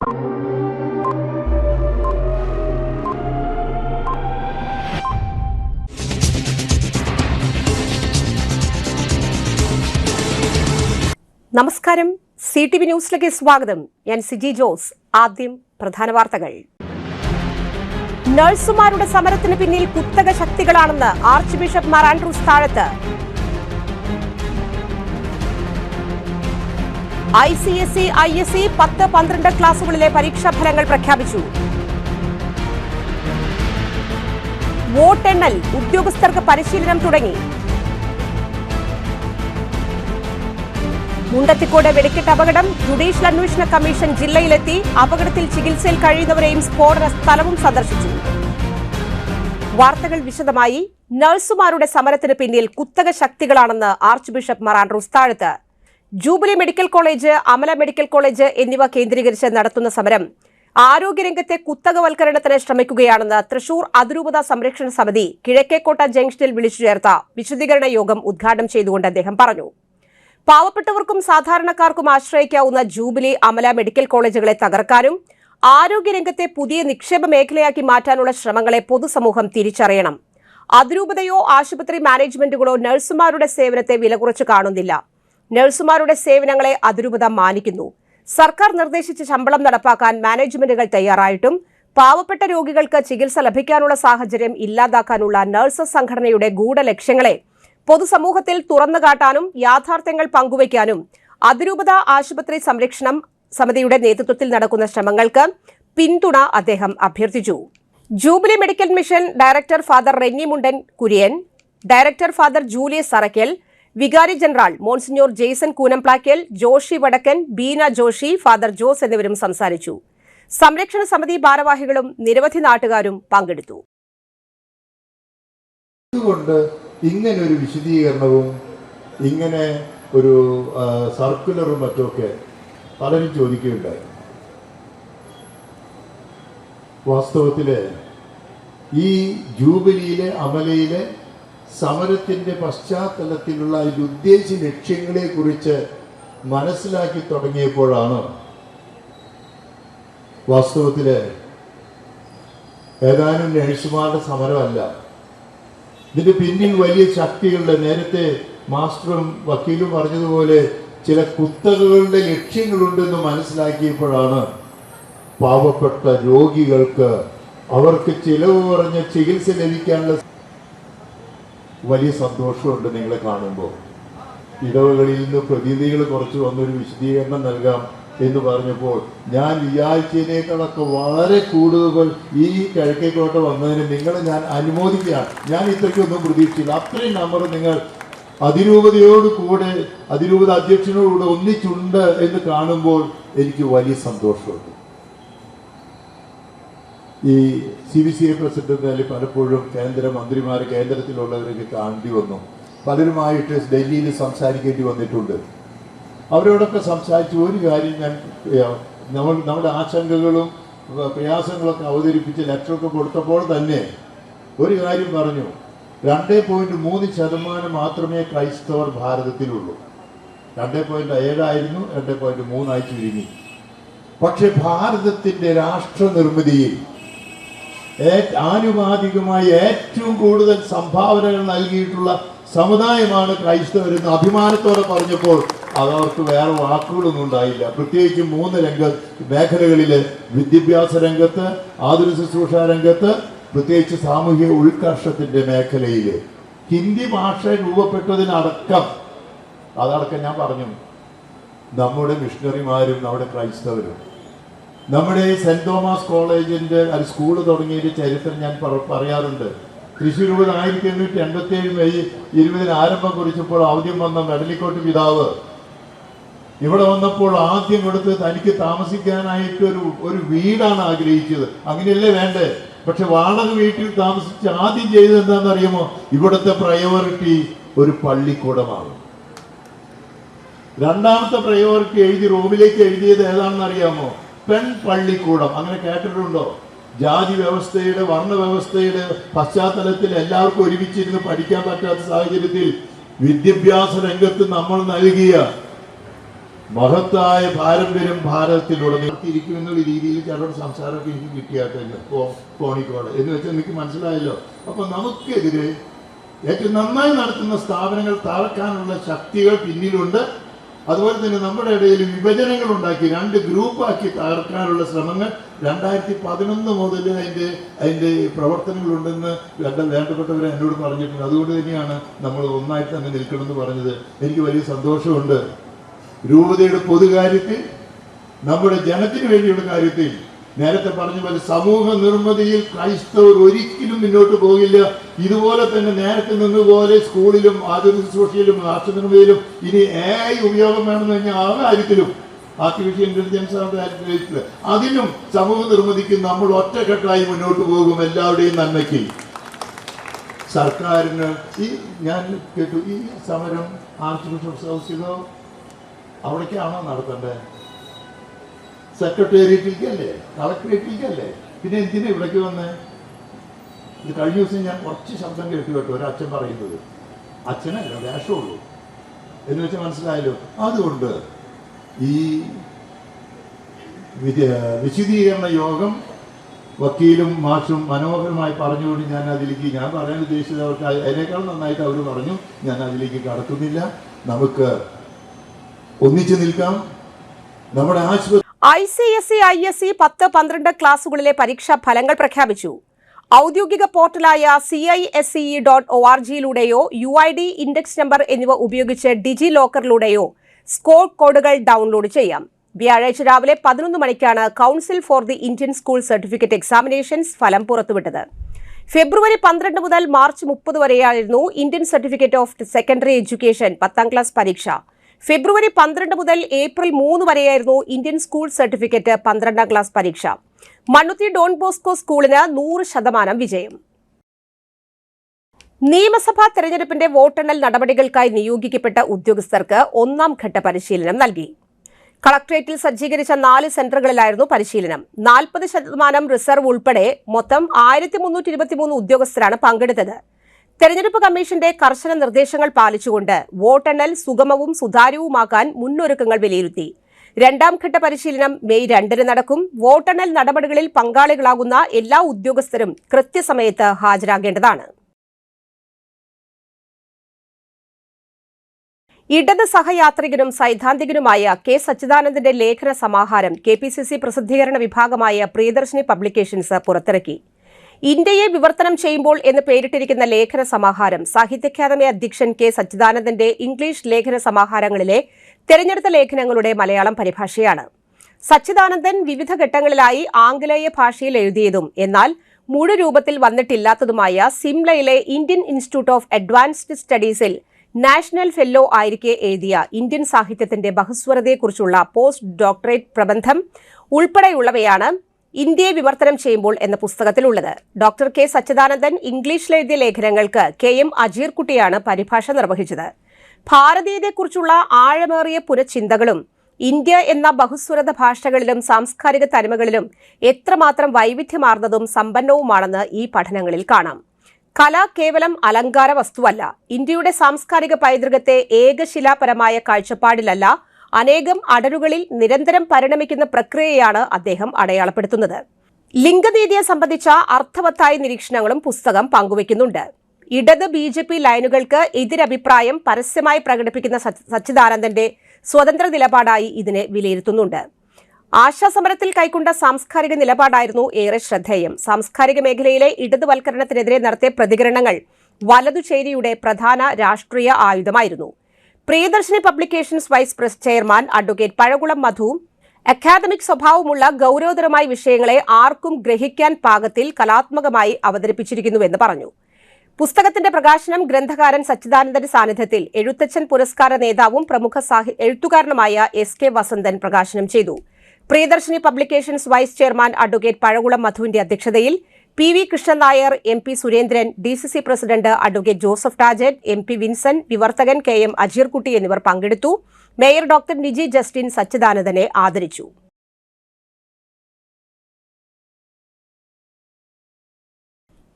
നമസ്കാരം, CTV ന്യൂസിലേക്ക് സ്വാഗതം. ഞാൻ സിജി ജോസ്. ആദ്യം പ്രധാന വാർത്തകൾ. നഴ്സുമാരുടെ സമരത്തിന് പിന്നിൽ കുത്തക ശക്തികളാണെന്ന് ആർച്ച് ബിഷപ്പ് മാർ ആൻഡ്രൂസ് താഴത്ത്. ICSE, ISE 10-12 ക്ലാസുകളിലെ പരീക്ഷാഫലങ്ങൾ പ്രഖ്യാപിച്ചു. വോട്ടെണ്ണൽ ഉദ്യോഗസ്ഥർക്ക് പരിശീലനം തുടങ്ങി. മുണ്ടത്തിക്കോട് വെടിക്കെട്ട് അപകടം. ജുഡീഷ്യൽ അന്വേഷണ കമ്മീഷൻ ജില്ലയിലെത്തി. അപകടത്തിൽ ചികിത്സയിൽ കഴിയുന്നവരെയും സ്ഫോടന സ്ഥലവും സന്ദർശിച്ചു. വാർത്തകൾ വിശദമായി. നഴ്സുമാരുടെ സമരത്തിന് പിന്നിൽ കുത്തക ശക്തികളാണെന്ന് ആർച്ച് ബിഷപ്പ് മാർ ആൻഡ്രൂസ് താഴത്ത്. Jubilee medical college, Amala medical college എന്നിവ കേന്ദ്രീകരിച്ച് നടത്തുന്ന സമരം ആരോഗ്യരംഗത്തെ കുത്തകവൽക്കരണത്തിന് ശ്രമിക്കുകയാണെന്ന് തൃശൂർ അതിരൂപത സംരക്ഷണ സമിതി കിഴക്കേക്കോട്ട ജംഗ്ഷനിൽ വിളിച്ചു ചേർത്ത വിശദീകരണ യോഗം ഉദ്ഘാടനം ചെയ്തുകൊണ്ട് അദ്ദേഹം പറഞ്ഞു. പാവപ്പെട്ടവർക്കും സാധാരണക്കാർക്കും ആശ്രയിക്കാവുന്ന ജൂബിലി, അമല മെഡിക്കൽ കോളേജുകളെ തകർക്കാനും ആരോഗ്യരംഗത്തെ പുതിയ നിക്ഷേപ മേഖലയാക്കി മാറ്റാനുള്ള ശ്രമങ്ങളെ പൊതുസമൂഹം തിരിച്ചറിയണം. അതിരൂപതയോ ആശുപത്രി മാനേജ്മെന്റുകളോ നഴ്സുമാരുടെ സേവനത്തെ വിലകുറച്ച് കാണുന്നില്ല. നഴ്സുമാരുടെ സേവനങ്ങളെ അതിരൂപത മാനിക്കുന്നു. സർക്കാർ നിർദ്ദേശിച്ച ശമ്പളം നടപ്പാക്കാൻ മാനേജ്മെന്റുകൾ തയ്യാറായിട്ടും പാവപ്പെട്ട രോഗികൾക്ക് ചികിത്സ ലഭിക്കാനുള്ള സാഹചര്യം ഇല്ലാതാക്കാനുള്ള നഴ്സസ് സംഘടനയുടെ ഗൂഢലക്ഷ്യങ്ങളെ പൊതുസമൂഹത്തിൽ തുറന്നുകാട്ടാനും യാഥാർത്ഥ്യങ്ങൾ പങ്കുവയ്ക്കാനും അതിരൂപത ആശുപത്രി സംരക്ഷണം സമിതിയുടെ നേതൃത്വത്തിൽ നടക്കുന്ന ശ്രമങ്ങൾക്ക് പിന്തുണ അദ്ദേഹം അഭ്യർത്ഥിച്ചു. Jubilee medical mission director father Renny Mundan Kurian, director father Julius Arackal, വികാരി general monsignor Jaison Koonamplackal, Joshy Vadakkan, Beena Joshi, father Jose എന്നിവരും സംസാരിച്ചു. സംരക്ഷണ സമിതി ഭാരവാഹികളും നിരവധി നാട്ടുകാരും പങ്കെടുത്തു. ഇങ്ങനെ ഒരു വിശദീകരണവും ഇങ്ങനെ ഒരു സർക്കുലറും മറ്റുമൊക്കെ പലരും ചോദിക്കുകയുണ്ടായി. വാസ്തവത്തില് ഈ ജൂബിലിയിലെ, അമലയിലെ സമരത്തിന്റെ പശ്ചാത്തലത്തിലുള്ള ഉദ്ദേശ ലക്ഷ്യങ്ങളെ കുറിച്ച് മനസ്സിലാക്കി തുടങ്ങിയപ്പോഴാണ് വാസ്തവത്തില് ഏതാനും നഴ്സുമാരുടെ സമരമല്ല, ഇതിന്റെ പിന്നിൽ വലിയ ശക്തികളുടെ, നേരത്തെ മാസ്റ്ററും വക്കീലും പറഞ്ഞതുപോലെ ചില കുത്തകകളുടെ ലക്ഷ്യങ്ങളുണ്ടെന്ന് മനസ്സിലാക്കിയപ്പോഴാണ് പാവപ്പെട്ട രോഗികൾക്ക് അവർക്ക് ചിലവ് കുറഞ്ഞ ചികിത്സ ലഭിക്കാനുള്ള വലിയ സന്തോഷമുണ്ട് നിങ്ങളെ കാണുമ്പോൾ. ഇടവകളിൽ നിന്ന് പ്രതിനിധികൾ കുറച്ച് വന്നൊരു വിശദീകരണം നൽകാം എന്ന് പറഞ്ഞപ്പോൾ ഞാൻ വിചാരിച്ചതിനേക്കാളൊക്കെ വളരെ കൂടുതൽ ഈ കിഴക്കേക്കോട്ട വന്നതിന് നിങ്ങളെ ഞാൻ അനുമോദിക്കുകയാണ്. ഞാൻ ഇത്രയ്ക്കൊന്നും പ്രതീക്ഷിച്ചില്ല. അത്രയും നമ്പർ നിങ്ങൾ അതിരൂപതയോട് കൂടെ, അതിരൂപത അധ്യക്ഷനോടുകൂടെ ഒന്നിച്ചുണ്ട് എന്ന് കാണുമ്പോൾ എനിക്ക് വലിയ സന്തോഷമുണ്ട്. ഈ CBCA പ്രസിഡന്റ് പലപ്പോഴും കേന്ദ്രമന്ത്രിമാർ, കേന്ദ്രത്തിലുള്ളവരൊക്കെ കാണേണ്ടി വന്നു. പലരുമായിട്ട് ഡൽഹിയിൽ സംസാരിക്കേണ്ടി വന്നിട്ടുണ്ട്. അവരോടൊക്കെ സംസാരിച്ച് ഒരു കാര്യം ഞാൻ നമ്മുടെ ആശങ്കകളും പ്രയാസങ്ങളൊക്കെ അവതരിപ്പിച്ച് ലെറ്ററൊക്കെ കൊടുത്തപ്പോൾ തന്നെ ഒരു കാര്യം പറഞ്ഞു. 2.3% മാത്രമേ ക്രൈസ്തവർ ഭാരതത്തിലുള്ളൂ. 2.7 ആയിരുന്നു, 2.3 ചുരുങ്ങി. പക്ഷെ ഭാരതത്തിന്റെ രാഷ്ട്ര നിർമ്മിതിയിൽ ആനുപാതികമായി ഏറ്റവും കൂടുതൽ സംഭാവനകൾ നൽകിയിട്ടുള്ള സമുദായമാണ് ക്രൈസ്തവരെന്ന് അഭിമാനത്തോടെ പറഞ്ഞപ്പോൾ അതവർക്ക് വേറെ വാക്കുകളൊന്നും ഉണ്ടായില്ല. പ്രത്യേകിച്ച് 3 മേഖലകളിൽ, വിദ്യാഭ്യാസ രംഗത്ത്, ആതുര ശുശ്രൂഷ രംഗത്ത്, പ്രത്യേകിച്ച് സാമൂഹിക ഉൾക്കർഷത്തിന്റെ മേഖലയിൽ ഹിന്ദി ഭാഷ രൂപപ്പെട്ടതിനടക്കം ഞാൻ പറഞ്ഞു, നമ്മുടെ മിഷണറിമാരും നമ്മുടെ ക്രൈസ്തവരും, നമ്മുടെ സെന്റ് തോമസ് കോളേജിന്റെ സ്കൂള് തുടങ്ങിയ ചരിത്രം ഞാൻ പറയാറുണ്ട്. തൃശ്ശൂർ 1887 മെയ് 20 ആരംഭം കുറിച്ചപ്പോൾ ആദ്യം വന്ന മെഡലിക്കോട്ട് പിതാവ് ഇവിടെ വന്നപ്പോൾ ആദ്യം കൊടുത്ത് തനിക്ക് താമസിക്കാനായിട്ട് ഒരു വീടാണ് ആഗ്രഹിച്ചത്. അങ്ങനെയല്ലേ വേണ്ടേ? പക്ഷെ വാടക വീട്ടിൽ താമസിച്ച് ആദ്യം ചെയ്തത് എന്താണെന്നറിയാമോ? ഇവിടുത്തെ പ്രയോറിറ്റി ഒരു പള്ളിക്കൂടമാണ്. രണ്ടാമത്തെ പ്രയോറിറ്റി റൂമിലേക്ക് എഴുതിയത് ഏതാണെന്ന് അറിയാമോ? പെൺ പള്ളിക്കൂടം. അങ്ങനെ കേട്ടിട്ടുണ്ടോ? ജാതി വ്യവസ്ഥയുടെ, വർണ്ണ വ്യവസ്ഥയുടെ പശ്ചാത്തലത്തിൽ എല്ലാവർക്കും ഒരുമിച്ചിരുന്ന് പഠിക്കാൻ പറ്റാത്ത സാഹചര്യത്തിൽ വിദ്യാഭ്യാസ രംഗത്ത് നമ്മൾ നൽകിയ മഹത്തായ പാരമ്പര്യം ഭാരതത്തിലുടനീളത്തിരിക്കും എന്നുള്ള രീതിയിൽ ചിലരുടെ സംസാരമൊക്കെ എനിക്ക് കിട്ടിയാട്ടല്ലോ ഫോണിക്കോട് എന്ന് വെച്ചാൽ എനിക്ക് മനസ്സിലായല്ലോ. അപ്പൊ നമുക്കെതിരെ ഏറ്റവും നന്നായി നടത്തുന്ന സ്ഥാപനങ്ങൾ തകർക്കാനുള്ള ശക്തികൾ പിന്നിലുണ്ട്. അതുപോലെ തന്നെ നമ്മുടെ ഇടയിൽ വിഭജനങ്ങൾ ഉണ്ടാക്കി 2 ഗ്രൂപ്പാക്കി തകർക്കാനുള്ള ശ്രമങ്ങൾ 2011 മുതൽ അതിൻ്റെ പ്രവർത്തനങ്ങളുണ്ടെന്ന് വേണ്ടപ്പെട്ടവർ എന്നോട് പറഞ്ഞിട്ടുണ്ട്. അതുകൊണ്ട് തന്നെയാണ് നമ്മൾ ഒന്നായിട്ട് തന്നെ നിൽക്കണമെന്ന് പറഞ്ഞത്. എനിക്ക് വലിയ സന്തോഷമുണ്ട്. രൂപതയുടെ പൊതുകാര്യത്തിൽ, നമ്മുടെ ജനത്തിന് വേണ്ടിയുള്ള കാര്യത്തിൽ നേരത്തെ പറഞ്ഞ പോലെ സമൂഹ നിർമ്മിതിയിൽ ക്രൈസ്തവർ ഒരിക്കലും മുന്നോട്ട് പോകില്ല. ഇതുപോലെ തന്നെ നേരത്തെ നിന്നുപോലെ സ്കൂളിലും ആധുനിക ശുശ്രൂഷയിലും രാഷ്ട്രനിർമ്മിതിയിലും ഇനി AI ഉപയോഗം വേണമെന്ന് കഴിഞ്ഞാൽ ആ കാര്യത്തിലും ആർട്ടിഫിഷ്യൽ ഇന്റലിജൻസ് കാര്യത്തിലും അതിലും സമൂഹ നിർമ്മിതിക്ക് നമ്മൾ ഒറ്റക്കെട്ടായി മുന്നോട്ട് പോകും. എല്ലാവരുടെയും നന്മയ്ക്ക് സർക്കാരിന് ഞാൻ കേട്ടു ഈ സമരം ആർച്ച് ബിഷപ്സ് ഹൗസിലോ അവിടേക്കാണോ നടത്തേണ്ടത്? സെക്രട്ടേറിയറ്റിലേക്കല്ലേ, കളക്ടറേറ്റിലേക്കല്ലേ? പിന്നെ എന്തിനാ ഇവിടേക്ക് വന്നേ? ഇത് കഴിഞ്ഞ ദിവസം ഞാൻ കുറച്ച് ശബ്ദം കേട്ടു ഒരച്ഛൻ പറയുന്നത്. അച്ഛനല്ല, വേഷമുള്ളൂ എന്ന് വെച്ചാൽ മനസ്സിലായല്ലോ. അതുകൊണ്ട് ഈ വിശദീകരണ യോഗം വക്കീലും മാഷും മനോഹരമായി പറഞ്ഞുകൊണ്ട് ഞാൻ പറയാൻ ഉദ്ദേശിച്ചത് അവർക്ക് അതിനേക്കാൾ നന്നായിട്ട് അവർ പറഞ്ഞു. ഞാൻ അതിലേക്ക് കടക്കുന്നില്ല. നമുക്ക് ഒന്നിച്ചു നിൽക്കാം. നമ്മുടെ ആശുപത്രി ICSE ISE 10-12 ക്ലാസുകളിലെ പരീക്ഷാ ഫലങ്ങൾ പ്രഖ്യാപിച്ചു. ഔദ്യോഗിക പോർട്ടലായ CISCE.org-യിലൂടെയോ UID ഇൻഡെക്സ് നമ്പർ എന്നിവ ഉപയോഗിച്ച് ഡിജി ലോക്കറിലൂടെയോ സ്കോർ കോഡുകൾ ഡൗൺലോഡ് ചെയ്യാം. വ്യാഴാഴ്ച രാവിലെ 11 മണിക്കാണ് council for the Indian school certificate examinations ഫലം പുറത്തുവിട്ടത്. ഫെബ്രുവരി 12 മുതൽ മാർച്ച് 30 വരെയായിരുന്നു Indian certificate of secondary education 10ാം ക്ലാസ് പരീക്ഷ. ഫെബ്രുവരി 12 മുതൽ ഏപ്രിൽ 3 വരെയായിരുന്നു ഇന്ത്യൻ സ്കൂൾ സർട്ടിഫിക്കറ്റ് 12ാം ക്ലാസ് പരീക്ഷ. മണ്ണുത്തി ഡോൺ ബോസ്കോ സ്കൂളിന് 100% വിജയം. നിയമസഭാ തെരഞ്ഞെടുപ്പിന്റെ വോട്ടെണ്ണൽ നടപടികൾക്കായി നിയോഗിക്കപ്പെട്ട ഉദ്യോഗസ്ഥർക്ക് 1ാം ഘട്ട പരിശീലനം നൽകി. കളക്ടറേറ്റിൽ സജ്ജീകരിച്ച 4 സെന്ററുകളിലായിരുന്നു പരിശീലനം. 40% റിസർവ് ഉൾപ്പെടെ മൊത്തം 1323 ഉദ്യോഗസ്ഥരാണ് പങ്കെടുത്തത്. തെരഞ്ഞെടുപ്പ് കമ്മീഷന്റെ കർശന നിർദ്ദേശങ്ങൾ പാലിച്ചുകൊണ്ട് വോട്ടെണ്ണൽ സുഗമവും സുതാര്യവുമാക്കാൻ മുന്നൊരുക്കങ്ങൾ വിലയിരുത്തി. 2ാം ഘട്ട പരിശീലനം മെയ് 2-ന് നടക്കും. വോട്ടെണ്ണൽ നടപടികളിൽ പങ്കാളികളാകുന്ന എല്ലാ ഉദ്യോഗസ്ഥരും കൃത്യസമയത്ത് ഹാജരാകേണ്ടതാണ്. ഇടത് സഹയാത്രികനും സൈദ്ധാന്തികനുമായ കെ സച്ചിദാനന്ദന്റെ ലേഖന സമാഹാരം KPCC പ്രസിദ്ധീകരണ വിഭാഗമായ പ്രിയദർശിനി പബ്ലിക്കേഷൻസ് പുറത്തിറക്കി. ഇന്ത്യയെ വിവർത്തനം ചെയ്യുമ്പോൾ എന്ന് പേരിട്ടിരിക്കുന്ന ലേഖന സമാഹാരം സാഹിത്യ അക്കാദമി അധ്യക്ഷൻ കെ സച്ചിദാനന്ദന്റെ ഇംഗ്ലീഷ് ലേഖന സമാഹാരങ്ങളിലെ തെരഞ്ഞെടുത്ത ലേഖനങ്ങളുടെ മലയാളം പരിഭാഷയാണ്. സച്ചിദാനന്ദൻ വിവിധ ഘട്ടങ്ങളിലായി ആംഗലേയ ഭാഷയിൽ എഴുതിയതും എന്നാൽ മുഴു രൂപത്തിൽ വന്നിട്ടില്ലാത്തതുമായ സിംലയിലെ ഇന്ത്യൻ ഇൻസ്റ്റിറ്റ്യൂട്ട് ഓഫ് അഡ്വാൻസ്ഡ് സ്റ്റഡീസിൽ നാഷണൽ ഫെല്ലോ ആയിരിക്കെ എഴുതിയ ഇന്ത്യൻ സാഹിത്യത്തിന്റെ ബഹുസ്വരതയെക്കുറിച്ചുള്ള പോസ്റ്റ് ഡോക്ടറേറ്റ് പ്രബന്ധം ഉൾപ്പെടെയുള്ളവയാണ് ഇന്ത്യയെ വിവർത്തനം ചെയ്യുമ്പോൾ എന്ന പുസ്തകത്തിലുള്ളത്. ഡോക്ടർ കെ സച്ചിദാനന്ദൻ ഇംഗ്ലീഷിലെഴുതിയ ലേഖനങ്ങൾക്ക് KM അജീർകുട്ടിയാണ് പരിഭാഷ നിർവഹിച്ചത്. ഭാരതീയതയെക്കുറിച്ചുള്ള ആഴമേറിയ പുനഃചിന്തകളും ഇന്ത്യ എന്ന ബഹുസ്വരത ഭാഷകളിലും സാംസ്കാരിക തനിമകളിലും എത്രമാത്രം വൈവിധ്യമാർന്നതും സമ്പന്നവുമാണെന്ന് ഈ പഠനങ്ങളിൽ കാണാം. കല കേവലം അലങ്കാര വസ്തുവല്ല. ഇന്ത്യയുടെ സാംസ്കാരിക പൈതൃകത്തെ ഏകശിലാപരമായ കാഴ്ചപ്പാടിലല്ല, അനേകം അടരുകളിൽ നിരന്തരം പരിണമിക്കുന്ന പ്രക്രിയയാണ് അദ്ദേഹം അടയാളപ്പെടുത്തുന്നത്. ലിംഗനീതിയെ സംബന്ധിച്ച അർത്ഥവത്തായ നിരീക്ഷണങ്ങളും പുസ്തകം പങ്കുവയ്ക്കുന്നുണ്ട്. ഇടത് BJP ലൈനുകൾക്ക് എതിരഭിപ്രായം പരസ്യമായി പ്രകടിപ്പിക്കുന്ന സച്ചിദാനന്ദന്റെ സ്വതന്ത്ര നിലപാടായി ഇതിനെ വിലയിരുത്തുന്നുണ്ട്. ആശാസമരത്തിൽ കൈക്കൊണ്ട സാംസ്കാരിക നിലപാടായിരുന്നു ഏറെ ശ്രദ്ധേയം. സാംസ്കാരിക മേഖലയിലെ ഇടതുവൽക്കരണത്തിനെതിരെ നടത്തിയ പ്രതികരണങ്ങൾ വലതുചേരിയുടെ പ്രധാന രാഷ്ട്രീയ ആയുധമായിരുന്നു. Priyadarshini publications vice press chairman advocate Pazhakulam Madhu academic സ്വഭാവമുള്ള ഗൌരവതരമായ വിഷയങ്ങളെ ആർക്കും ഗ്രഹിക്കാൻ പാകത്തിൽ കലാത്മകമായി അവതരിപ്പിച്ചിരിക്കുന്നുവെന്ന് പറഞ്ഞു. പുസ്തകത്തിന്റെ പ്രകാശനം ഗ്രന്ഥകാരൻ സച്ചിദാനന്ദന്റെ സാന്നിധ്യത്തിൽ എഴുത്തച്ഛൻ പുരസ്കാര നേതാവും പ്രമുഖ എഴുത്തുകാരനുമായ SK വസന്തൻ പ്രകാശനം ചെയ്തു. Priyadarshini publications vice chairman advocate Pazhakulam മധുവിന്റെ അധ്യക്ഷതയിൽ PV Krishnan Nair, MP Surendran, DCC president advocate Joseph Tajet, MP Vincent, വിവർത്തകൻ KM അജീർകുട്ടി എന്നിവർ പങ്കെടുത്തു. മേയർ ഡോക്ടർ നിജി ജസ്റ്റിൻ സച്ചിദാനന്ദനെ ആദരിച്ചു.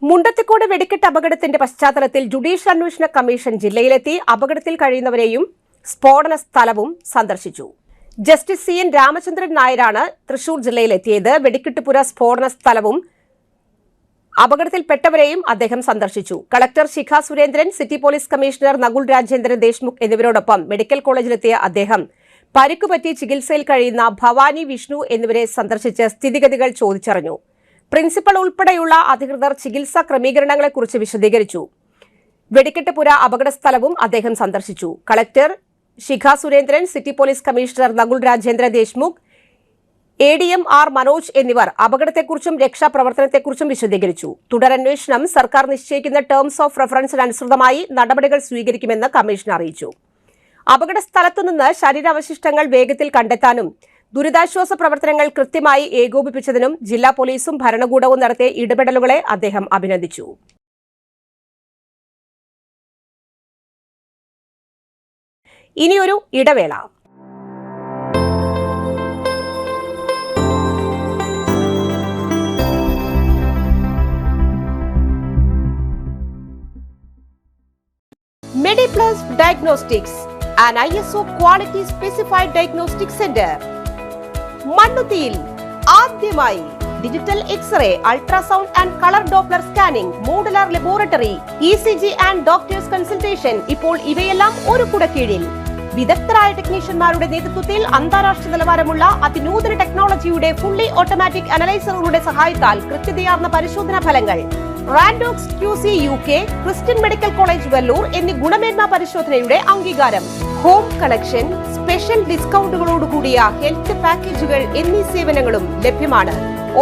മുണ്ടത്തിക്കോട് വെടിക്കെട്ട് അപകടത്തിന്റെ പശ്ചാത്തലത്തിൽ ജുഡീഷ്യൽ അന്വേഷണ കമ്മീഷൻ ജില്ലയിലെത്തി അപകടത്തിൽ കഴിയുന്നവരെയും സ്ഫോടന സ്ഥലവും സന്ദർശിച്ചു. ജസ്റ്റിസ് CN രാമചന്ദ്രൻ നായരാണ് തൃശൂർ ജില്ലയിലെത്തിയത്. വെടിക്കെട്ടുപുര സ്ഫോടന സ്ഥലവും അപകടത്തിൽപ്പെട്ടവരെയും അദ്ദേഹം സന്ദർശിച്ചു. Collector Shikha Surendran, city police commissioner Nakul Rajendran Deshmukh എന്നിവരോടൊപ്പം മെഡിക്കൽ കോളേജിലെത്തിയ അദ്ദേഹം പരിക്കുപറ്റി ചികിത്സയിൽ കഴിയുന്ന ഭവാനി, വിഷ്ണു എന്നിവരെ സന്ദർശിച്ച് സ്ഥിതിഗതികൾ ചോദിച്ചറിഞ്ഞു. പ്രിൻസിപ്പൽ ഉൾപ്പെടെയുള്ള അധികൃതർ ചികിത്സാ ക്രമീകരണങ്ങളെക്കുറിച്ച് വിശദീകരിച്ചു. വെടിക്കെട്ടുപുര അപകട സ്ഥലവും അദ്ദേഹം സന്ദർശിച്ചു. Collector Shikha Surendran, city police commissioner Nakul Rajendra Deshmukh, ADM R Manoj എന്നിവർ അപകടത്തെക്കുറിച്ചും രക്ഷാപ്രവർത്തനത്തെക്കുറിച്ചും വിശദീകരിച്ചു. തുടരന്വേഷണം സർക്കാർ നിശ്ചയിക്കുന്ന ടേംസ് ഓഫ് റെഫറൻസിനനുസൃതമായി നടപടികൾ സ്വീകരിക്കുമെന്ന് കമ്മീഷൻ അറിയിച്ചു. അപകട സ്ഥലത്തുനിന്ന് ശരീരാവശിഷ്ടങ്ങൾ വേഗത്തിൽ കണ്ടെത്താനും ദുരിതാശ്വാസ പ്രവർത്തനങ്ങൾ കൃത്യമായി ഏകോപിപ്പിച്ചതിനും ജില്ലാ പോലീസും ഭരണകൂടവും നടത്തിയ ഇടപെടലുകളെ അദ്ദേഹം അഭിനന്ദിച്ചു. ഇനിയൊരു ഇടവേള. MediPlus Diagnostics, an ISO quality specified diagnostic center. മണ്ണുത്തിയിൽ ആദ്യമായി digital X ray, ultrasound and colour Doppler scanning, modular laboratory, ECG and doctors consultation. ഇപ്പോൾ ഇവയെല്ലാം ഒരു കുടക്കീഴിൽ. വിദഗ്ധരായ ടെക്നീഷ്യന്മാരുടെ നേതൃത്വത്തിൽ അന്താരാഷ്ട്ര നിലവാരമുള്ള അതിനൂതന ടെക്നോളജിയുടെ ഫുള്ളി ഓട്ടോമാറ്റിക് അനലൈസറുകളുടെ സഹായത്താൽ കൃത്യതയാർന്ന പരിശോധനാ ഫലങ്ങൾ. റാൻഡോക്സ് QC UK, Christian medical college Vellore എന്നീ ഗുണമേന്മ പരിശോധനയുടെ അംഗീകാരം. ഹോം കളക്ഷൻ, സ്പെഷ്യൽ ഡിസ്കൗണ്ടുകളോടുകൂടിയ ഹെൽത്ത് പാക്കേജുകൾ എന്നീ സേവനങ്ങളും ലഭ്യമാണ്.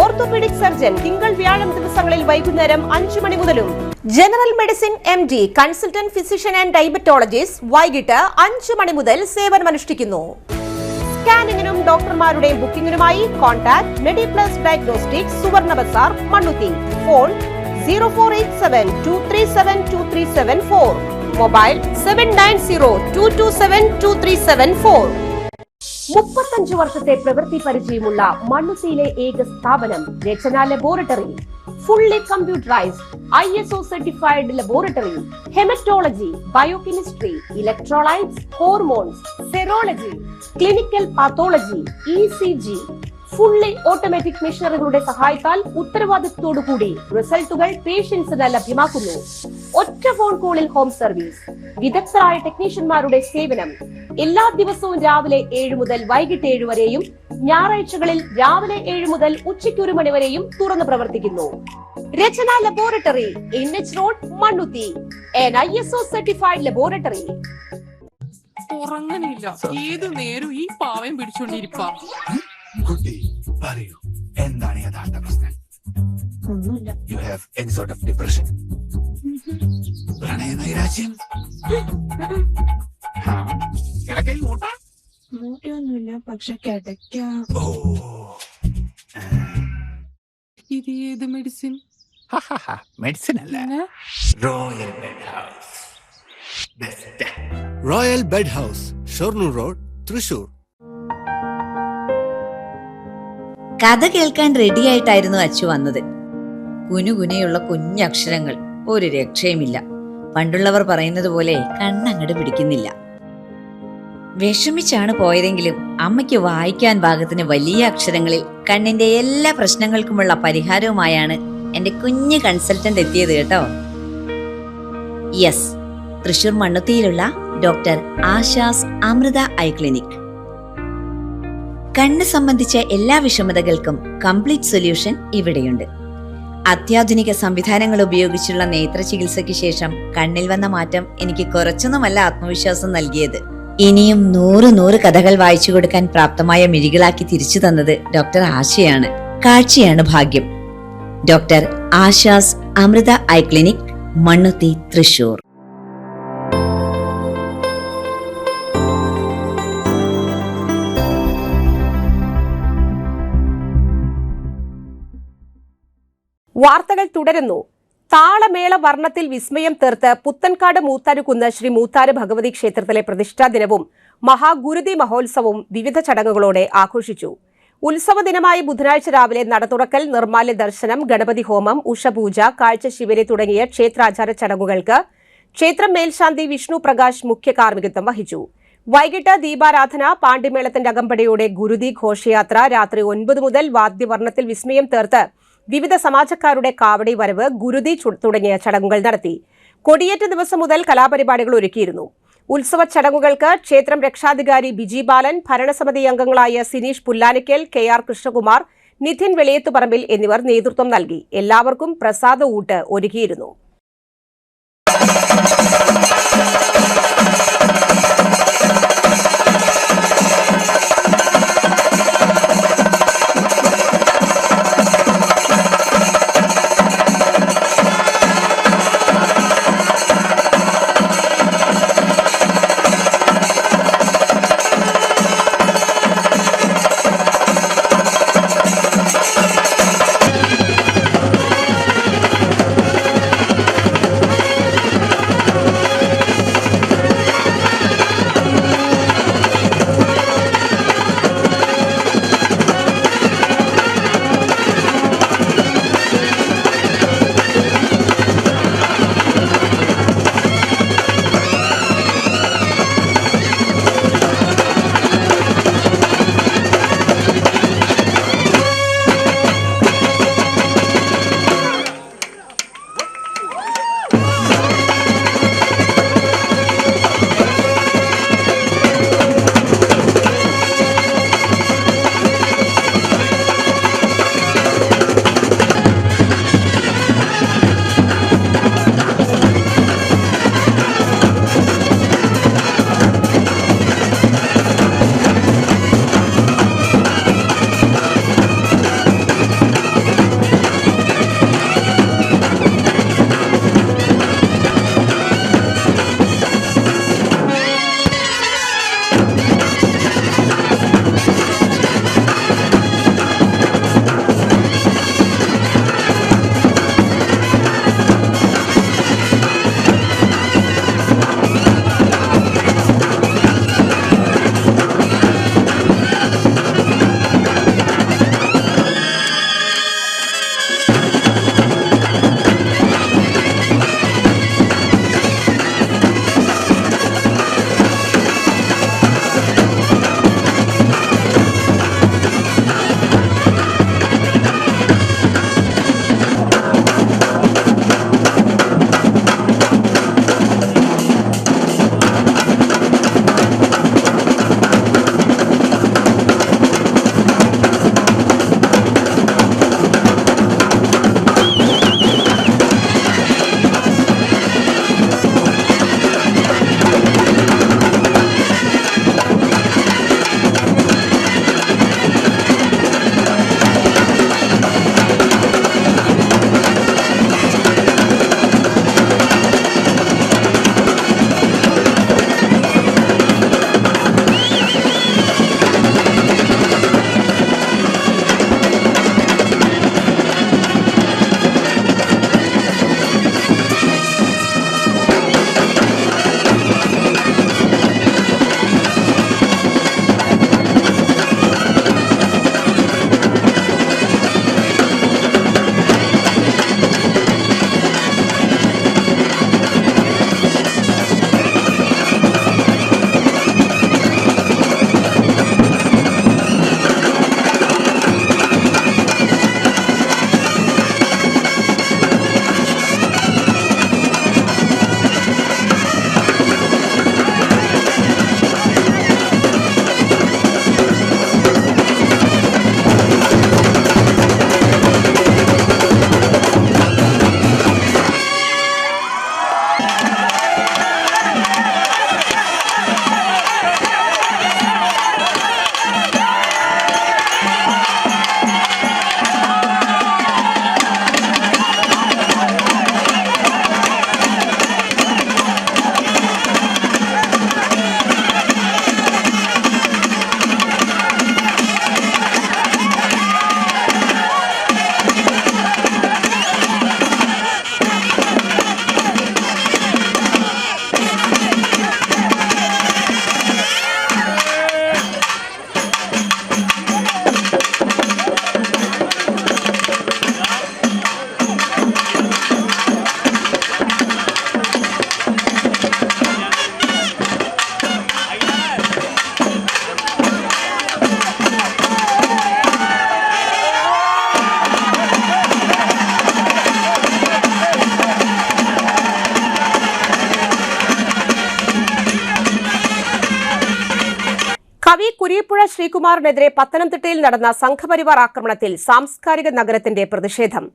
ഓർത്തോപീഡിക് സർജൻ തിങ്കൾ വ്യാഴം ദിവസങ്ങളിൽ വൈകുന്നേരം 5 മണി മുതലും general medicine MD, consultant physician and diabetologist വൈകിട്ട് 5 മണി മുതൽ സേവനമനുഷ്ഠിക്കുന്നു. സ്കാനിങ്ങിനും ഡോക്ടർമാരുടെ ബുക്കിംഗിനുമായി കോൺടാക്ട് MediPlus Diagnostics, സുവർണ ബസാർ, മണ്ണുത്തി. Phone 0487237237 mobile 7902272374. 35 വർഷത്തെ പ്രവൃത്തി പരിചയമുള്ള മണ്ണുത്തിയിലെ ഏക സ്ഥാപനം Rachana laboratory. Fully computerised ISO certified laboratory. Haematology, biochemistry, electrolytes, hormones, serology, clinical pathology, ECG. Fully automatic മെഷീനറികളുടെ സഹായത്താൽ ഉത്തരവാദിത്വത്തോടുകൂടി റിസൾട്ടുകൾ പേഷ്യൻസിന് ലഭ്യമാക്കുന്നു. ഒറ്റ ഫോൺ കോളിൽ ഹോം സർവീസ്. വിദഗ്ധരായ ടെക്നീഷ്യന്മാരുടെ സേവനം. എല്ലാ ദിവസവും രാവിലെ 7 മുതൽ വൈകിട്ട് 7 വരെയും ഞായറാഴ്ചകളിൽ രാവിലെ 7 മുതൽ ഉച്ചയ്ക്ക് 1 മണി വരെയും തുറന്നു പ്രവർത്തിക്കുന്നു. Rachana laboratory, NH road, Mannuthy. an ISO certified laboratory. ഉറങ്ങണില്ല, ഏതു നേരം ഈ പാവം പിടിച്ചോണ്ടിരിപ്പാ. കുട്ടി പറയൂ, എന്താണ് യഥാർത്ഥ പ്രശ്നം? ഒന്നുമില്ല. You have any sort of depression, പ്രണയ നൈരാശ്യം? മൂട്ടയൊന്നുമില്ല, പക്ഷെ കിടക്കാം. ഓ, ഇത് ഏത് മെഡിസിൻ? മെഡിസിൻ അല്ല, പിന്നെ royal bed house. Best. Royal bed house, Shoranur road, Thrissur. കഥ കേൾക്കാൻ റെഡിയായിട്ടായിരുന്നു അച്ചു വന്നത്. കുനുകുനയുള്ള കുഞ്ഞക്ഷരങ്ങൾ, ഒരു രക്ഷയുമില്ല. പണ്ടുള്ളവർ പറയുന്നത് പോലെ കണ്ണങ്ങട് പിടിക്കുന്നില്ല. വിഷമിച്ചാണ് പോയതെങ്കിലും അമ്മയ്ക്ക് വായിക്കാൻ പാകത്തിന് വലിയ അക്ഷരങ്ങളിൽ കണ്ണിന്റെ എല്ലാ പ്രശ്നങ്ങൾക്കുമുള്ള പരിഹാരവുമായാണ് എന്റെ കുഞ്ഞ് കൺസൾട്ടന്റ് എത്തിയത് കേട്ടോ. യെസ്, തൃശൂർ മണ്ണുത്തിയിലുള്ള doctor Asha's Amrita eye clinic. കണ്ണ് സംബന്ധിച്ച എല്ലാ വിഷമതകൾക്കും കംപ്ലീറ്റ് സൊല്യൂഷൻ ഇവിടെയുണ്ട്. അത്യാധുനിക സംവിധാനങ്ങൾ ഉപയോഗിച്ചുള്ള നേത്ര ചികിത്സയ്ക്ക് ശേഷം കണ്ണിൽ വന്ന മാറ്റം എനിക്ക് കുറച്ചൊന്നുമല്ല ആത്മവിശ്വാസം നൽകിയത്. ഇനിയും 100 കഥകൾ വായിച്ചു കൊടുക്കാൻ പ്രാപ്തമായ മിഴികളാക്കി തിരിച്ചു തന്നത് ഡോക്ടർ ആശയാണ്. കാഴ്ചയാണ് ഭാഗ്യം. Doctor Asha's Amrita eye clinic, Mannuthy, Thrissur. വാർത്തകൾ തുടരുന്നു. താളമേള വർണ്ണത്തിൽ വിസ്മയം തീർത്ത് പുത്തൻകാട് മൂത്താരുകുന്ന് ശ്രീ മൂത്താര് ഭഗവതി ക്ഷേത്രത്തിലെ പ്രതിഷ്ഠാ ദിനവും മഹാഗുരുതി മഹോത്സവവും വിവിധ ചടങ്ങുകളോടെ ആഘോഷിച്ചു. ഉത്സവ ദിനമായ ബുധനാഴ്ച രാവിലെ നട തുറക്കൽ, നിർമ്മാല്യ ദർശനം, ഗണപതി ഹോമം, ഉഷപൂജ, കാഴ്ച ശിവരി തുടങ്ങിയ ക്ഷേത്രാചാര ചടങ്ങുകൾക്ക് ക്ഷേത്രം മേൽശാന്തി വിഷ്ണു പ്രകാശ് മുഖ്യ കാർമ്മികത്വം വഹിച്ചു. വൈകിട്ട് ദീപാരാധന, പാണ്ഡിമേളത്തിന്റെ അകമ്പടിയോടെ ഗുരുതി ഘോഷയാത്ര, രാത്രി 9 മുതൽ വാദ്യവർണ്ണത്തിൽ വിസ്മയം തീർത്ത് വിവിധ സമാജക്കാരുടെ കാവടി വരവ്, ഗുരുതി തുടങ്ങിയ ചടങ്ങുകൾ നടത്തി. കൊടിയേറ്റ ദിവസം മുതൽ കലാപരിപാടികൾ ഒരുക്കിയിരുന്നു. ഉത്സവ ചടങ്ങുകൾക്ക് ക്ഷേത്രം രക്ഷാധികാരി ബിജി ബാലൻ, ഭരണസമിതി അംഗങ്ങളായ സിനീഷ് പുല്ലാനിക്കൽ, KR കൃഷ്ണകുമാർ, നിധിൻ വെളിയത്തുപറമ്പിൽ എന്നിവർ നേതൃത്വം നൽകി. എല്ലാവർക്കും പ്രസാദ ഊട്ട് ഒരുക്കിയിരുന്നു. ശ്രീകുമാറിനെതിരെ പത്തനംതിട്ടയിൽ നടന്ന സംഘപരിവാർ ആക്രമണത്തിൽ സാംസ്കാരിക നഗരത്തിന്റെ പ്രതിഷേധം.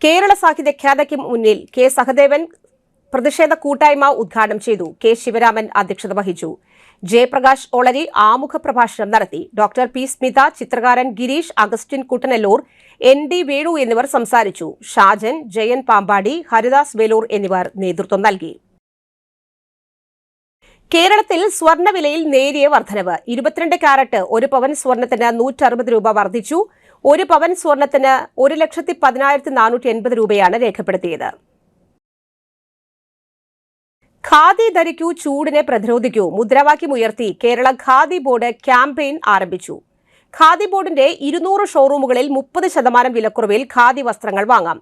കേരള സാഹിത്യ അക്കാദമിക്ക് മുന്നിൽ കെ സഹദേവൻ പ്രതിഷേധ കൂട്ടായ്മ ഉദ്ഘാടനം ചെയ്തു. കെ ശിവരാമൻ അധ്യക്ഷത വഹിച്ചു. ജയപ്രകാശ് ഒളരി ആമുഖ പ്രഭാഷണം നടത്തി. ഡോക്ടർ പി സ്മിത, ചിത്രകാരൻ ഗിരീഷ്, അഗസ്റ്റിൻ കുട്ടനല്ലൂർ, ND വേണു എന്നിവർ സംസാരിച്ചു. ഷാജൻ, ജയൻ പാമ്പാടി, ഹരിദാസ് വേലൂർ എന്നിവർ നേതൃത്വം നൽകി. കേരളത്തിൽ സ്വർണ്ണവിലയിൽ നേരിയ വർധനവ്. 22 കാരറ്റ് 1 പവൻ സ്വർണത്തിന് 160 രൂപ വർദ്ധിച്ചു. 1 പവൻ സ്വർണത്തിന് 1,10,480 രൂപയാണ് രേഖപ്പെടുത്തിയത്. ഖാദി ധരിക്കൂ, ചൂടിനെ പ്രതിരോധിക്കൂ മുദ്രാവാക്യമുയർത്തി കേരള ഖാദി ബോർഡ് ക്യാമ്പയിൻ ആരംഭിച്ചു. ഖാദി ബോർഡിന്റെ 200 ഷോറൂമുകളിൽ 30% വിലക്കുറവിൽ ഖാദി വസ്ത്രങ്ങൾ വാങ്ങാം.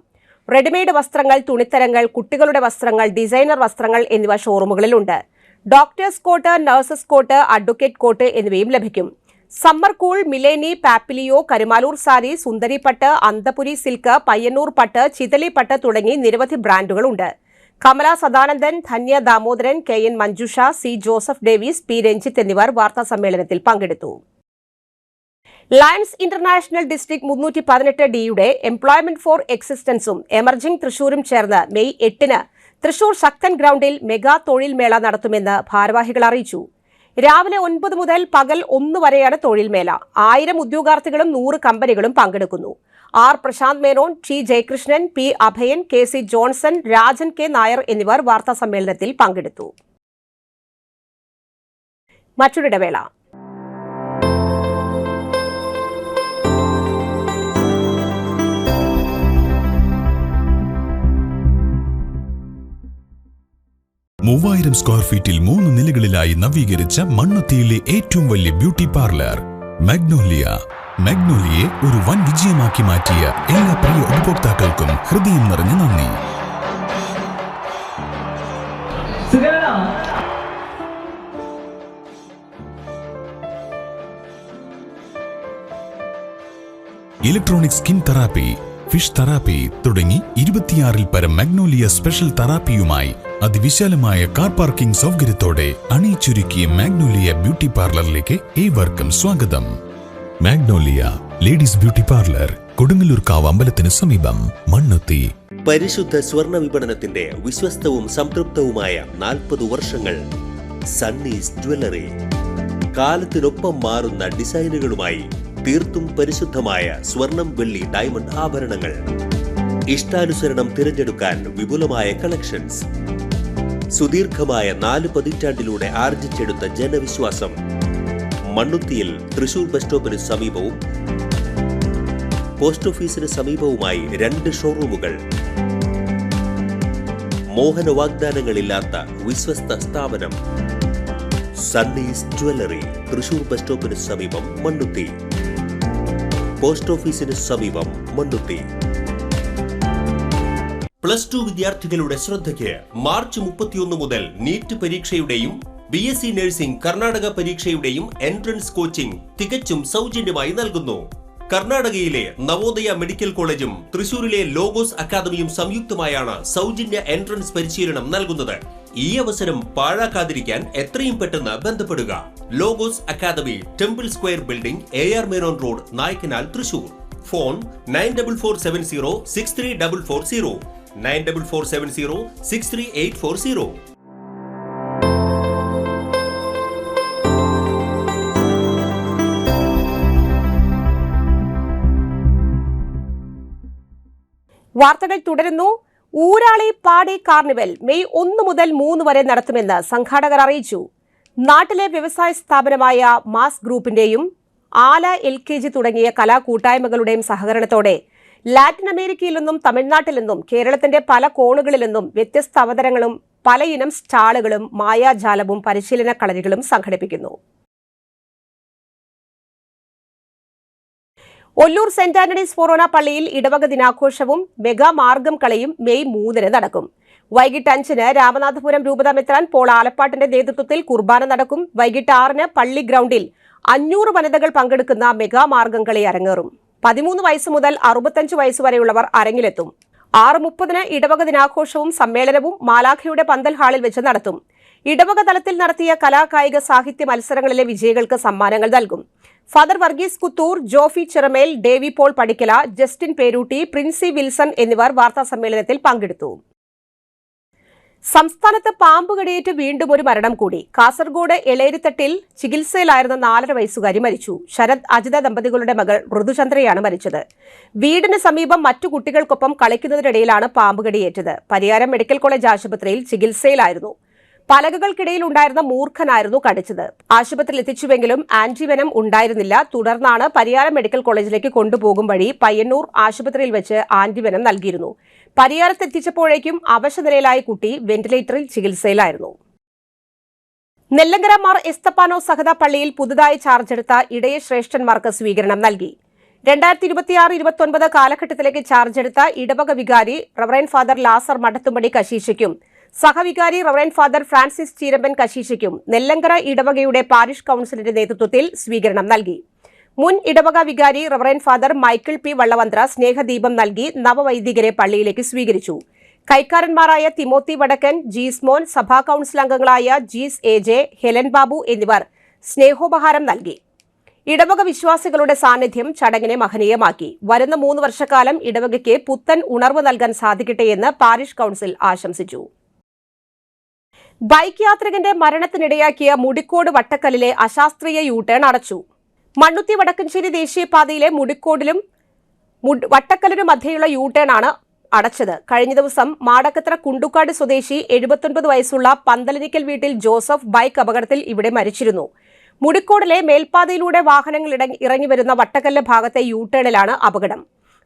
റെഡിമെയ്ഡ് വസ്ത്രങ്ങൾ, തുണിത്തരങ്ങൾ, കുട്ടികളുടെ വസ്ത്രങ്ങൾ, ഡിസൈനർ വസ്ത്രങ്ങൾ എന്നിവ ഷോറൂമുകളിലുണ്ട്. Doctors coat, nurses coat, advocate coat എന്നിവയും ലഭിക്കും. സമ്മർ കൂൾ, മിലേനി, പാപ്പിലിയോ, കരുമാലൂർ സാരി, സുന്ദരി പട്ട്, അന്തപുരി സിൽക്ക്, പയ്യന്നൂർ പട്ട്, ചിതലി പട്ട് തുടങ്ങി നിരവധി ബ്രാൻഡുകളുണ്ട്. Kamala Sadanandan, Dhanya Damodaran, KN Manjusha, C Joseph Davis, P Ranjith എന്നിവർ വാർത്താസമ്മേളനത്തിൽ പങ്കെടുത്തു. Lions international district 318D employment for എക്സിസ്റ്റൻസും എമർജിംഗ് തൃശൂരും ചേർന്ന് മെയ് 8 തൃശൂർ ശക്തൻ ഗ്രൗണ്ടിൽ മെഗാ തൊഴിൽ മേള നടത്തുമെന്ന് ഭാരവാഹികൾ അറിയിച്ചു. രാവിലെ 9 മുതൽ പകൽ 1 വരെയാണ് തൊഴിൽ മേള. 1000 ഉദ്യോഗാർത്ഥികളും 100 കമ്പനികളും പങ്കെടുക്കുന്നു. R Prashanth Menon, T Jayakrishnan, P Abhayan, KC Johnson, Rajan K Nair എന്നിവർ വാർത്താസമ്മേളനത്തിൽ പങ്കെടുത്തു. മറ്റൊരിടവേള. മൂവായിരം സ്ക്വയർ ഫീറ്റിൽ 3 നിലകളിലായി നവീകരിച്ച മണ്ണുത്തിയിലെ ഏറ്റവും വലിയ ബ്യൂട്ടി പാർലർ മാഗ്നോലിയ. മാഗ്നോലിയെ ഒരു വൻ വിജയമാക്കി മാറ്റിയ എല്ലാ പ്രിയ ഉപഭോക്താക്കൾക്കും ഹൃദയം നിറഞ്ഞ നന്ദി. Electronic skin therapy, fish therapy തുടങ്ങി 26-ൽ പരം മാഗ്നോലിയ സ്പെഷ്യൽ തെറാപ്പിയുമായി അതിവിശാലമായ കാർ പാർക്കിംഗ് സൗകര്യത്തോടെ അണിയിച്ചൊരുക്കിയ മാഗ്നോലിയ ബ്യൂട്ടി പാർലറിലേക്ക് ഏവർക്കും സ്വാഗതം. മാഗ്നോലിയ ലേഡീസ് ബ്യൂട്ടി പാർലർ, കൊടുങ്ങല്ലൂർക്കാവ് അമ്പലത്തിന് സമീപം, മണ്ണുത്തി. പരിശുദ്ധ സ്വർണ്ണ വിപണനത്തിന്റെ വിശ്വസ്തവും സംതൃപ്തവുമായ 40 വർഷങ്ങൾ. സണ്ണീസ് ജ്വല്ലറി. കാലത്തിനൊപ്പം മാറുന്ന ഡിസൈനുകളുമായി തീർത്തും പരിശുദ്ധമായ സ്വർണം, വെള്ളി, ഡയമണ്ട് ആഭരണങ്ങൾ. ഇഷ്ടാനുസരണം തിരഞ്ഞെടുക്കാൻ വിപുലമായ കളക്ഷൻസ്. സുദീർഘമായ 4 പതിറ്റാണ്ടിലൂടെ ആർജിച്ചെടുത്ത ജനവിശ്വാസം. മണ്ണുത്തിയിൽ തൃശൂർ ബസ് സ്റ്റോപ്പിന് സമീപവും പോസ്റ്റ് ഓഫീസിന് സമീപവുമായി 2 ഷോറൂമുകൾ. മോഹന വാഗ്ദാനങ്ങളില്ലാത്ത വിശ്വസ്ത സ്ഥാപനം. സണ്ണീസ് ജ്വല്ലറി, തൃശൂർ ബസ് സ്റ്റോപ്പിന് സമീപം, മണ്ണുത്തി. പോസ്റ്റ് ഓഫീസിന് സമീപം, മണ്ണുത്തി. +2 വിദ്യാർത്ഥികളുടെ ശ്രദ്ധയ്ക്ക് മാർച്ച് 31 മുതൽ നീറ്റ് പരീക്ഷയുടെയും BSc നഴ്സിംഗ് കർണാടക പരീക്ഷയുടെയും എൻട്രൻസ് കോച്ചിംഗ് തികച്ചും സൗജന്യമായി നൽകുന്നു. കർണാടകയിലെ നവോദയ മെഡിക്കൽ കോളേജും തൃശൂരിലെ ലോഗോസ് അക്കാദമിയും സംയുക്തമായാണ് സൗജന്യ എൻട്രൻസ് പരിശീലനം നൽകുന്നത്. ഈ അവസരം പാഴാക്കാതിരിക്കാൻ എത്രയും പെട്ടെന്ന് ബന്ധപ്പെടുക. Logos academy, temple square building, AR Menon road, Naikkanal, Thrissur. Phone 9447063440, 9447063840. വാർത്തകൾ തുടരുന്നു. ഊരാളി പാടി കാർണിവൽ മെയ് 1 മുതൽ 3 വരെ നടത്തുമെന്ന് സംഘാടകർ അറിയിച്ചു. നാട്ടിലെ വ്യവസായ സ്ഥാപനമായ മാസ് ഗ്രൂപ്പിന്റെയും ആല LKG തുടങ്ങിയ കലാകൂട്ടായ്മകളുടെയും സഹകരണത്തോടെ ലാറ്റിൻ അമേരിക്കയിൽ നിന്നും തമിഴ്നാട്ടിൽ നിന്നും കേരളത്തിന്റെ പല കോണുകളിൽ നിന്നും വ്യത്യസ്ത അവതരങ്ങളും പലയിനം സ്റ്റാളുകളും മായാജാലവും പരിശീലന കളരികളും സംഘടിപ്പിക്കുന്നു. ഒല്ലൂർ സെന്റ് ആന്റണീസ് ഫൊറോന പള്ളിയിൽ ഇടവക ദിനാഘോഷവും മെഗാ മാർഗം കളിയും മെയ് 3 നടക്കും. വൈകിട്ട് 5 രാമനാഥപുരം രൂപത മെത്രാൻ പോൾ ആലപ്പാട്ടിന്റെ നേതൃത്വത്തിൽ കുർബാന നടക്കും. വൈകിട്ട് 6 പള്ളി ഗ്രൗണ്ടിൽ 500 വനിതകൾ പങ്കെടുക്കുന്ന മെഗാ മാർഗം കളി അരങ്ങേറും. 13 വയസ്സ് മുതൽ 65 വയസ്സ് വരെയുള്ളവർ അരങ്ങിലെത്തും. 6:30 ഇടവക ദിനാഘോഷവും സമ്മേളനവും മാലാഖയുടെ പന്തൽ ഹാളിൽ വെച്ച് നടത്തും. ഇടവക തലത്തിൽ നടത്തിയ കലാകായിക സാഹിത്യ മത്സരങ്ങളിലെ വിജയികൾക്ക് സമ്മാനങ്ങൾ നൽകും. Father Varghese Kuthoor, Jofy Chiramel, Davy Paul Padikkala, Justin Perootty, Princy Wilson എന്നിവർ വാർത്താസമ്മേളനത്തിൽ പങ്കെടുത്തു. സംസ്ഥാനത്ത് പാമ്പുകടിയേറ്റ് വീണ്ടും ഒരു മരണം കൂടി. കാസർഗോഡ് എളേരിത്തട്ടിൽ ചികിത്സയിലായിരുന്ന 4.5 വയസ്സുകാരി മരിച്ചു. ശരത് അജിത ദമ്പതികളുടെ മകൾ ഋതുചന്ദ്രയാണ് മരിച്ചത്. വീടിന് സമീപം മറ്റു കുട്ടികൾക്കൊപ്പം കളിക്കുന്നതിനിടയിലാണ് പാമ്പുകടിയേറ്റത്. പരിയാരം മെഡിക്കൽ കോളേജ് ആശുപത്രിയിൽ ചികിത്സയിലായിരുന്നു. പലകകൾക്കിടയിൽ ഉണ്ടായിരുന്ന മൂർഖനായിരുന്നു കടിച്ചത്. ആശുപത്രിയിൽ എത്തിച്ചുവെങ്കിലും ആന്റിവെനം ഉണ്ടായിരുന്നില്ല. തുടർന്നാണ് പരിയാരം മെഡിക്കൽ കോളേജിലേക്ക് കൊണ്ടുപോകും വഴി പയ്യന്നൂർ ആശുപത്രിയിൽ വെച്ച് ആന്റിവെനം നൽകിയിരുന്നു. പരിയാരത്തെത്തിച്ചപ്പോഴേക്കും അവശനിലയിലായ കുട്ടി വെന്റിലേറ്ററിൽ ചികിത്സയിലായിരുന്നു. നെല്ലങ്കര മാർ എസ്തപ്പാനോ സഹദ പള്ളിയിൽ പുതുതായി ചാർജെടുത്ത ഇടയ ശ്രേഷ്ഠന്മാർക്ക് സ്വീകരണം നൽകി. 2026-29 കാലഘട്ടത്തിലേക്ക് ചാർജെടുത്ത ഇടവക വികാരി റവറൻഡ് ഫാദർ ലാസർ മഠത്തുമ്പടി കശീശയ്ക്കും സഹവികാരി റവറൻഡ് ഫാദർ ഫ്രാൻസിസ് ചീരമ്പൻ കശീശയ്ക്കും നെല്ലങ്കര ഇടവകയുടെ പാരിഷ് കൌൺസിലിന്റെ നേതൃത്വത്തിൽ സ്വീകരണം നൽകി. മുൻ ഇടവക വികാരി റവറൻഡ് ഫാദർ മൈക്കിൾ പി വള്ളവന്ത്ര സ്നേഹദീപം നൽകി നവവൈദികരെ പള്ളിയിലേക്ക് സ്വീകരിച്ചു. കൈക്കാരന്മാരായ തിമോത്തി വടക്കൻ, ജീസ്മോൻ, സഭാ കൌൺസിൽ അംഗങ്ങളായ Jees A J, Helen Babu എന്നിവർ സ്നേഹോപഹാരം നൽകി. ഇടവക വിശ്വാസികളുടെ സാന്നിധ്യം ചടങ്ങിനെ മഹനീയമാക്കി. വരുന്ന 3 വർഷക്കാലം ഇടവകയ്ക്ക് പുത്തൻ ഉണർവ് നൽകാൻ സാധിക്കട്ടെയെന്ന് പാരിഷ് കൌൺസിൽ ആശംസിച്ചു. ബൈക്ക് യാത്രികന്റെ മരണത്തിനിടയാക്കിയ മുടിക്കോട് വട്ടക്കലിലെ അശാസ്ത്രീയ യൂട്ടേൺ അടച്ചു. മണ്ണുത്തി വടക്കഞ്ചേരി ദേശീയപാതയിലെ മുടിക്കോടിലും വട്ടക്കലിനും മധ്യയുള്ള യൂട്ടേൺ ആണ് അടച്ചത്. കഴിഞ്ഞ ദിവസം മാടക്കത്ര കുണ്ടുക്കാട് സ്വദേശി 79 വയസ്സുള്ള പന്തലനിക്കൽ വീട്ടിൽ ജോസഫ് ബൈക്ക് അപകടത്തിൽ ഇവിടെ മരിച്ചിരുന്നു. മുടിക്കോടിലെ മേൽപ്പാതയിലൂടെ വാഹനങ്ങൾ ഇറങ്ങിവരുന്ന വട്ടക്കല്ല് ഭാഗത്തെ യൂട്ടേണിലാണ് അപകടം.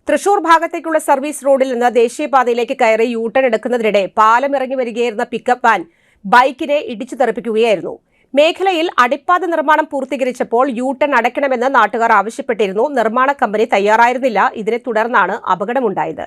തൃശൂർ ഭാഗത്തേക്കുള്ള സർവീസ് റോഡിൽ നിന്ന് ദേശീയപാതയിലേക്ക് കയറി യൂട്ടേൺ എടുക്കുന്നതിനിടെ പാലം ഇറങ്ങി വരികയായിരുന്ന പിക്കപ്പ് വാൻ ബൈക്കിനെ ഇടിച്ചു തെറിപ്പിക്കുകയായിരുന്നു. മേഖലയിൽ അടിപ്പാത നിർമ്മാണം പൂർത്തീകരിച്ചപ്പോൾ യൂട്ടേൺ അടയ്ക്കണമെന്ന് നാട്ടുകാർ ആവശ്യപ്പെട്ടിരുന്നു. നിർമ്മാണ കമ്പനി തയ്യാറായിരുന്നില്ല. ഇതിനെ തുടർന്നാണ് അപകടമുണ്ടായത്.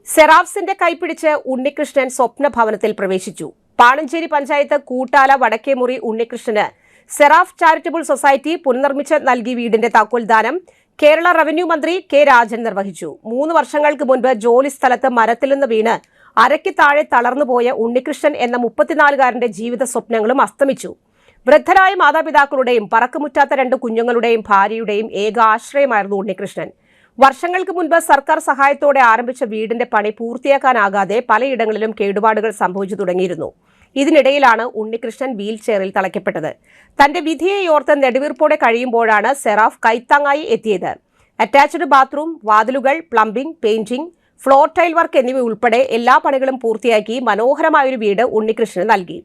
സെറാഫ്സിന്റെ കൈപിടിച്ച് ഉണ്ണികൃഷ്ണൻ സ്വപ്നഭവനത്തിൽ പ്രവേശിച്ചു. പാണഞ്ചേരി പഞ്ചായത്ത് കൂട്ടാല വടക്കേമുറി ഉണ്ണികൃഷ്ണന് സെറാഫ് ചാരിറ്റബിൾ സൊസൈറ്റി പുനർനിർമ്മിച്ച് നൽകിയ വീടിന്റെ താക്കോൽദാനം കേരള റവന്യൂ മന്ത്രി കെ രാജൻ നിർവഹിച്ചു. 3 വർഷങ്ങൾക്ക് മുൻപ് ജോലി സ്ഥലത്ത് മരത്തിൽ നിന്ന് വീണ് അരയ്ക്ക് താഴെ തളർന്നുപോയ ഉണ്ണികൃഷ്ണൻ എന്ന 34-കാരന്റെ ജീവിത സ്വപ്നങ്ങളും അസ്തമിച്ചു. വൃദ്ധരായ മാതാപിതാക്കളുടെയും പറക്കുമുറ്റാത്ത 2 കുഞ്ഞുങ്ങളുടെയും ഭാര്യയുടെയും ഏക ആശ്രയമായിരുന്നു ഉണ്ണികൃഷ്ണൻ. വർഷങ്ങൾക്ക് മുൻപ് സർക്കാർ സഹായത്തോടെ ആരംഭിച്ച വീടിന്റെ പണി പൂർത്തിയാക്കാനാകാതെ പലയിടങ്ങളിലും കേടുപാടുകൾ സംഭവിച്ചു തുടങ്ങിയിരുന്നു. ഇതിനിടയിലാണ് ഉണ്ണികൃഷ്ണൻ വീൽ ചെയറിൽ തളയ്ക്കപ്പെട്ടത്. തന്റെ വിധിയെയോർത്ത് നെടുവീർപ്പോടെ കഴിയുമ്പോഴാണ് സെറാഫ് കൈത്താങ്ങായി എത്തിയത്. അറ്റാച്ച്ഡ് ബാത്റൂം, വാതിലുകൾ, plumbing, painting, floor tile work എന്നിവ ഉൾപ്പെടെ എല്ലാ പണികളും പൂർത്തിയാക്കി മനോഹരമായൊരു വീട് ഉണ്ണികൃഷ്ണന് നൽകി.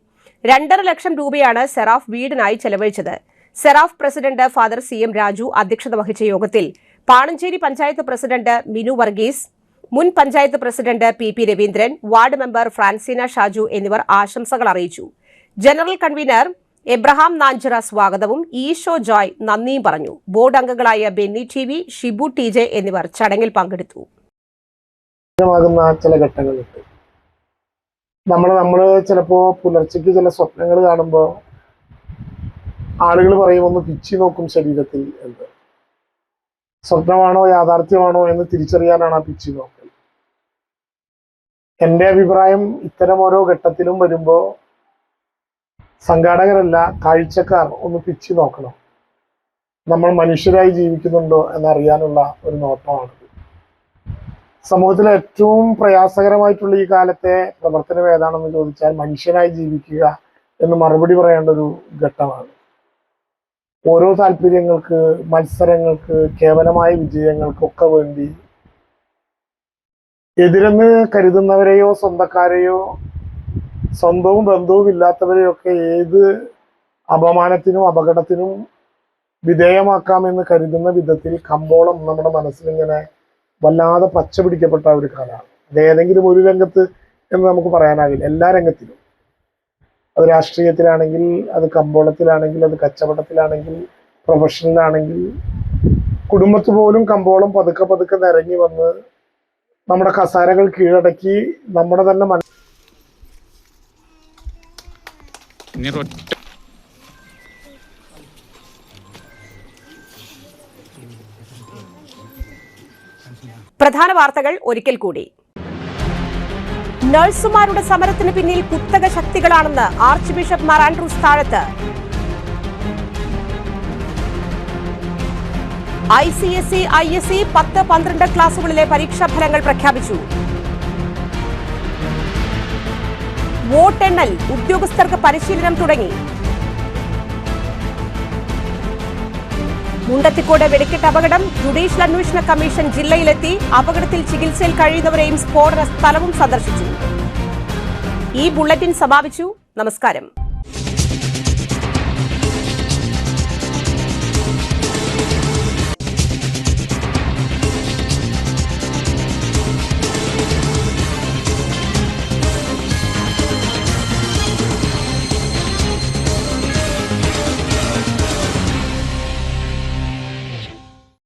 2.5 ലക്ഷം രൂപയാണ് സെറാഫ് വീടിനായി ചെലവഴിച്ചത്. സെറാഫ് പ്രസിഡന്റ് ഫാദർ CM രാജു അധ്യക്ഷത വഹിച്ച യോഗത്തിൽ പാണഞ്ചേരി പഞ്ചായത്ത് പ്രസിഡന്റ് മിനു വർഗീസ്, മുൻ panchayat president PP Raveendran, ward member Francina Shaju എന്നിവർ ആശംസകൾ അറിയിച്ചു. ജനറൽ കൺവീനർ എബ്രഹാം നാഞ്ചിറ സ്വാഗതവും ഈശോ ജോയ് നന്ദിയും പറഞ്ഞു. ബോർഡ് അംഗങ്ങളായ ബെന്നി TV, ഷിബു TJ എന്നിവർ ചടങ്ങിൽ പങ്കെടുത്തു. ചില ഘട്ടങ്ങളുണ്ട്. നമ്മൾ ചിലപ്പോൾ പുലർച്ചയ്ക്ക് ചില സ്വപ്നങ്ങൾ കാണുമ്പോൾ ആളുകൾ പറയും ഒന്ന് പിച്ചി നോക്കും ശരീരത്തിൽ എന്ന്. സ്വപ്നമാണോ യാഥാർത്ഥ്യമാണോ എന്ന് തിരിച്ചറിയാനാണ് ആ പിച്ചി നോക്കൽ. എൻ്റെ അഭിപ്രായം ഇത്തരം ഓരോ ഘട്ടത്തിലും വരുമ്പോൾ സംഘാടകരല്ല, കാഴ്ചക്കാർ ഒന്ന് പിച്ചി നോക്കണം. നമ്മൾ മനുഷ്യരായി ജീവിക്കുന്നുണ്ടോ എന്നറിയാനുള്ള ഒരു നോട്ടമാണ്. സമൂഹത്തിലെ ഏറ്റവും പ്രയാസകരമായിട്ടുള്ള ഈ കാലത്തെ പ്രവർത്തനം ഏതാണെന്ന് ചോദിച്ചാൽ മനുഷ്യനായി ജീവിക്കുക എന്ന് മറുപടി പറയേണ്ട ഒരു ഘട്ടമാണ്. ഓരോ താല്പര്യങ്ങൾക്ക്, മത്സരങ്ങൾക്ക്, കേവലമായ വിജയങ്ങൾക്കൊക്കെ വേണ്ടി എതിരെന്ന് കരുതുന്നവരെയോ സ്വന്തക്കാരെയോ സ്വന്തവും ബന്ധവും ഇല്ലാത്തവരെയൊക്കെ ഏത് അപമാനത്തിനും അപകടത്തിനും വിധേയമാക്കാമെന്ന് കരുതുന്ന വിധത്തിൽ കമ്പോളം നമ്മുടെ മനസ്സിലിങ്ങനെ വല്ലാതെ പച്ച പിടിക്കപ്പെട്ട ഒരു കാലമാണ്. അത് ഏതെങ്കിലും ഒരു രംഗത്ത് എന്ന് നമുക്ക് പറയാനാകില്ല. എല്ലാ രംഗത്തിലും, അത് രാഷ്ട്രീയത്തിലാണെങ്കിൽ, അത് കമ്പോളത്തിലാണെങ്കിൽ, അത് കച്ചവടത്തിലാണെങ്കിൽ, പ്രൊഫഷണലാണെങ്കിൽ, കുടുംബത്ത് പോലും കമ്പോളം പതുക്കെ പതുക്കെ നിരങ്ങി വന്ന് നമ്മുടെ കസാരകൾ കീഴടക്കി നമ്മുടെ തന്നെ പ്രധാന വാർത്തകൾ ഒരിക്കൽ കൂടി. നഴ്സുമാരുടെ സമരത്തിന് പിന്നിൽ കുത്തക ശക്തികളാണെന്ന് ആർച്ച് ബിഷപ്പ് മാർ ആൻഡ്രൂസ് താഴത്ത്. ICSE, ISE 10-12 ക്ലാസുകളിലെ പരീക്ഷാഫലങ്ങൾ പ്രഖ്യാപിച്ചു. വോട്ടെണ്ണൽ ഉദ്യോഗസ്ഥർക്ക് പരിശീലനം തുടങ്ങി. മുണ്ടത്തിക്കോട് വെടിക്കെട്ട് അപകടം. ജുഡീഷ്യൽ അന്വേഷണ കമ്മീഷൻ ജില്ലയിലെത്തി. അപകടത്തിൽ ചികിത്സയിൽ കഴിയുന്നവരെയും സ്ഫോടന സ്ഥലവും സന്ദർശിച്ചു. ഈ ബുള്ളറ്റിൻ സമാപിച്ചു. നമസ്കാരം.